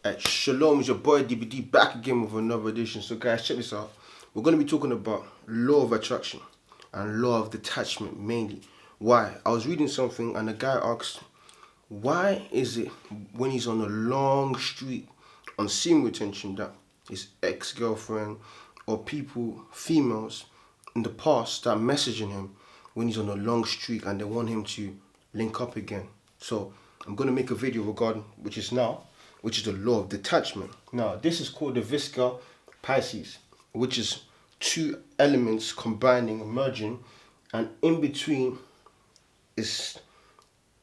Shalom, it's your boy DBD back again with another edition. So guys, check this out. We're going to be talking about law of attraction and law of detachment mainly. Why? I was reading something and a guy asked, why is it when he's on a long streak on semen retention that his ex-girlfriend or people, females in the past start messaging him when he's on a long streak and they want him to link up again. So I'm going to make a video regarding which is the law of detachment. Now this is called the Visca Pisces, which is two elements combining, merging, and in between is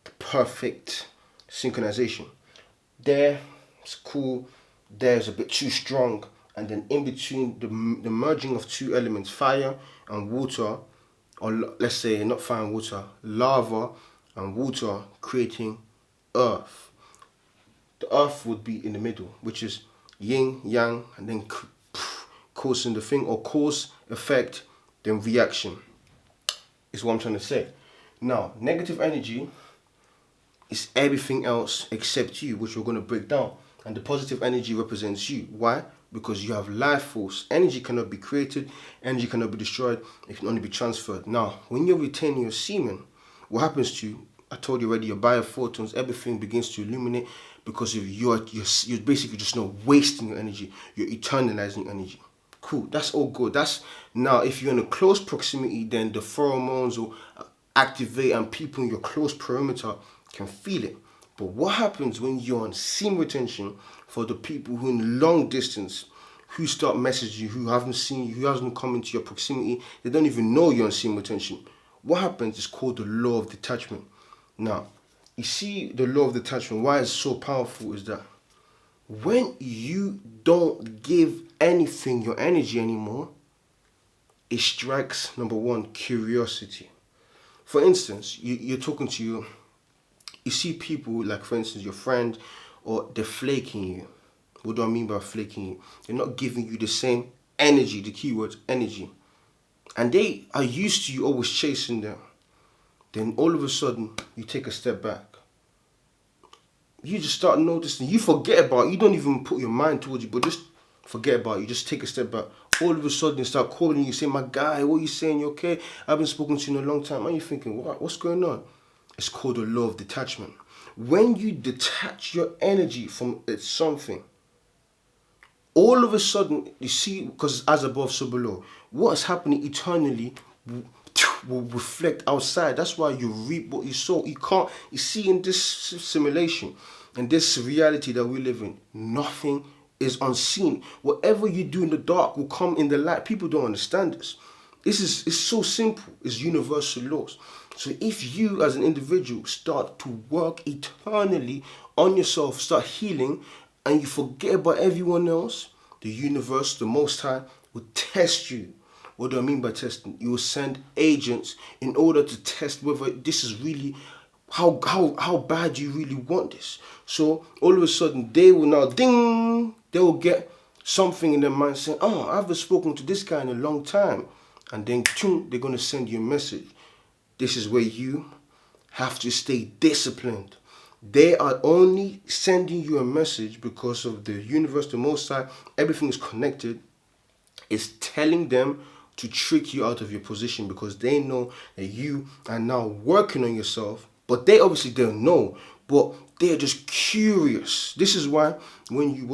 the perfect synchronization. There it's cool, there's a bit too strong, and then in between the merging of two elements, fire and water, or let's say not fire and water, lava and water, creating earth. The earth would be in the middle, which is yin, yang, and then causing the thing, or cause, effect, then reaction, is what I'm trying to say. Now, negative energy is everything else except you, which we're going to break down. And the positive energy represents you. Why? Because you have life force. Energy cannot be created, energy cannot be destroyed, it can only be transferred. Now, when you're retaining your semen, what happens to you? I told you already, your biophotons, everything begins to illuminate because of you're basically just not wasting your energy. You're eternalizing energy. Cool, that's all good. That's now if you're in a close proximity, then the pheromones will activate and people in your close perimeter can feel it. But what happens when you're on semen retention for the people who in long distance, who start messaging you, who haven't seen you, who hasn't come into your proximity, they don't even know you're on semen retention. What happens is called the law of detachment. Now, you see the law of detachment, why it's so powerful is that when you don't give anything your energy anymore, it strikes, number one, curiosity. For instance, you're talking to you see people like, for instance, your friend, or they're flaking you. What do I mean by flaking you? They're not giving you the same energy, the keyword energy. And they are used to you always chasing them. Then all of a sudden, you take a step back. You just start noticing, you forget about it. You don't even put your mind towards it, but just forget about it. You just take a step back. All of a sudden, they start calling you, say, my guy, what are you saying? You okay? I've been spoken to you in a long time. And you're thinking, what's going on? It's called the law of detachment. When you detach your energy from something, all of a sudden, you see, because as above, so below, what's happening eternally will reflect outside. That's why you reap what you sow. You see in this simulation, in this reality that we live in, nothing is unseen. Whatever you do in the dark will come in the light. People don't understand this. It's so simple. It's universal laws. So if you as an individual start to work eternally on yourself, start healing, and you forget about everyone else, the universe, the Most High, will test you. What do I mean by testing? You will send agents in order to test whether this is really, how bad you really want this. So all of a sudden, they will now, ding, they will get something in their mind saying, oh, I haven't spoken to this guy in a long time. And then, they're going to send you a message. This is where you have to stay disciplined. They are only sending you a message because of the universe, the Most High, everything is connected. It's telling them to trick you out of your position because they know that you are now working on yourself, but they obviously don't know, but they're just curious. This is why when you,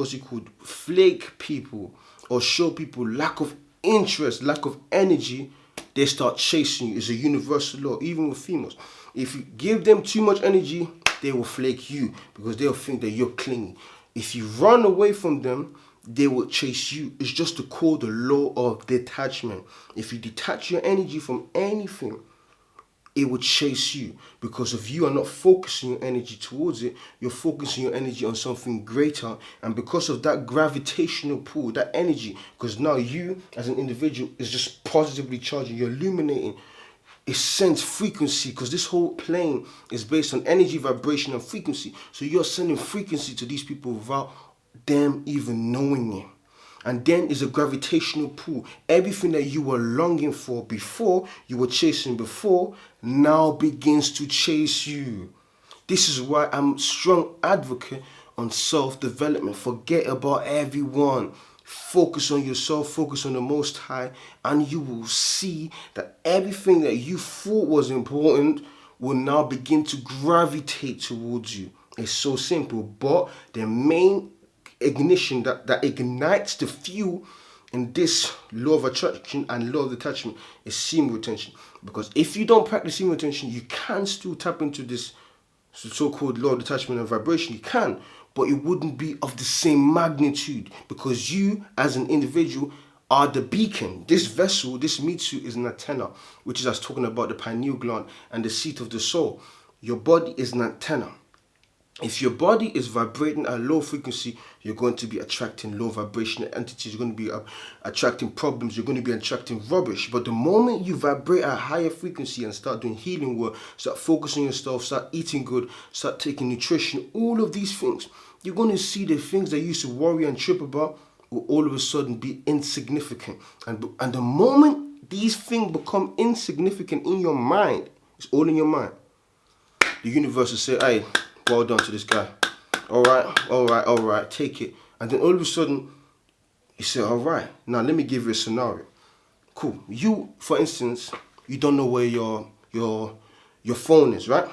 flake people or show people lack of interest, lack of energy, they start chasing you. It's a universal law, even with females. If you give them too much energy, they will flake you because they'll think that you're clingy. If you run away from them, they will chase you. It's just to call the law of detachment. If you detach your energy from anything, it will chase you because if you are not focusing your energy towards it, you're focusing your energy on something greater. And because of that gravitational pull, that energy, because now you as an individual is just positively charging, you're illuminating. It sends frequency because this whole plane is based on energy, vibration, and frequency. So you're sending frequency to these people without them even knowing it. And then is a gravitational pull. Everything that you were longing for before, you were chasing before, now begins to chase you. This is why I'm a strong advocate on self-development. Forget about everyone. Focus on yourself, focus on the Most High, and you will see that everything that you thought was important will now begin to gravitate towards you. It's so simple, but the main ignition that ignites the fuel in this law of attraction and law of detachment is semen retention. Because if you don't practice semen retention, you can still tap into this so-called law of detachment and vibration. You can, but it wouldn't be of the same magnitude, because you as an individual are the beacon. This vessel, this meat suit, is an antenna, which is us talking about the pineal gland and the seat of the soul. Your body is an antenna. If your body is vibrating at a low frequency, you're going to be attracting low vibrational entities. You're going to be attracting problems. You're going to be attracting rubbish. But the moment you vibrate at a higher frequency and start doing healing work, start focusing on yourself, start eating good, start taking nutrition, all of these things, you're going to see the things that you used to worry and trip about will all of a sudden be insignificant. And the moment these things become insignificant in your mind, it's all in your mind, the universe will say, hey, well done to this guy. All right, take it. And then all of a sudden, you say, all right, now let me give you a scenario. Cool. You, for instance, you don't know where your phone is, right?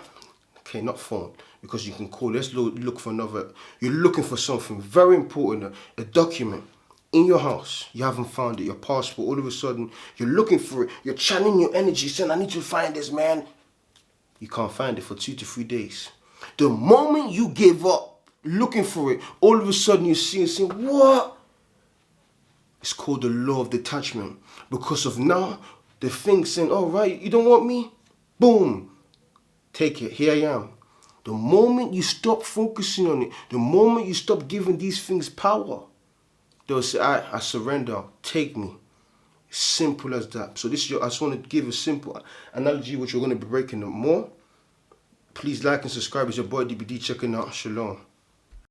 Okay, not phone, because you can call. Let's look for another. You're looking for something very important, a document in your house. You haven't found it, your passport. All of a sudden, you're looking for it. You're channeling your energy, saying, I need to find this, man. You can't find it for 2 to 3 days. The moment you give up looking for it, all of a sudden you see and say, what? It's called the law of detachment. Because of now, the thing saying, all right, you don't want me? Boom. Take it. Here I am. The moment you stop focusing on it, the moment you stop giving these things power, they'll say, I surrender. Take me. Simple as that. So this is I just want to give a simple analogy, which we're going to be breaking up more. Please like and subscribe. It's your boy DBD checking out. Shalom.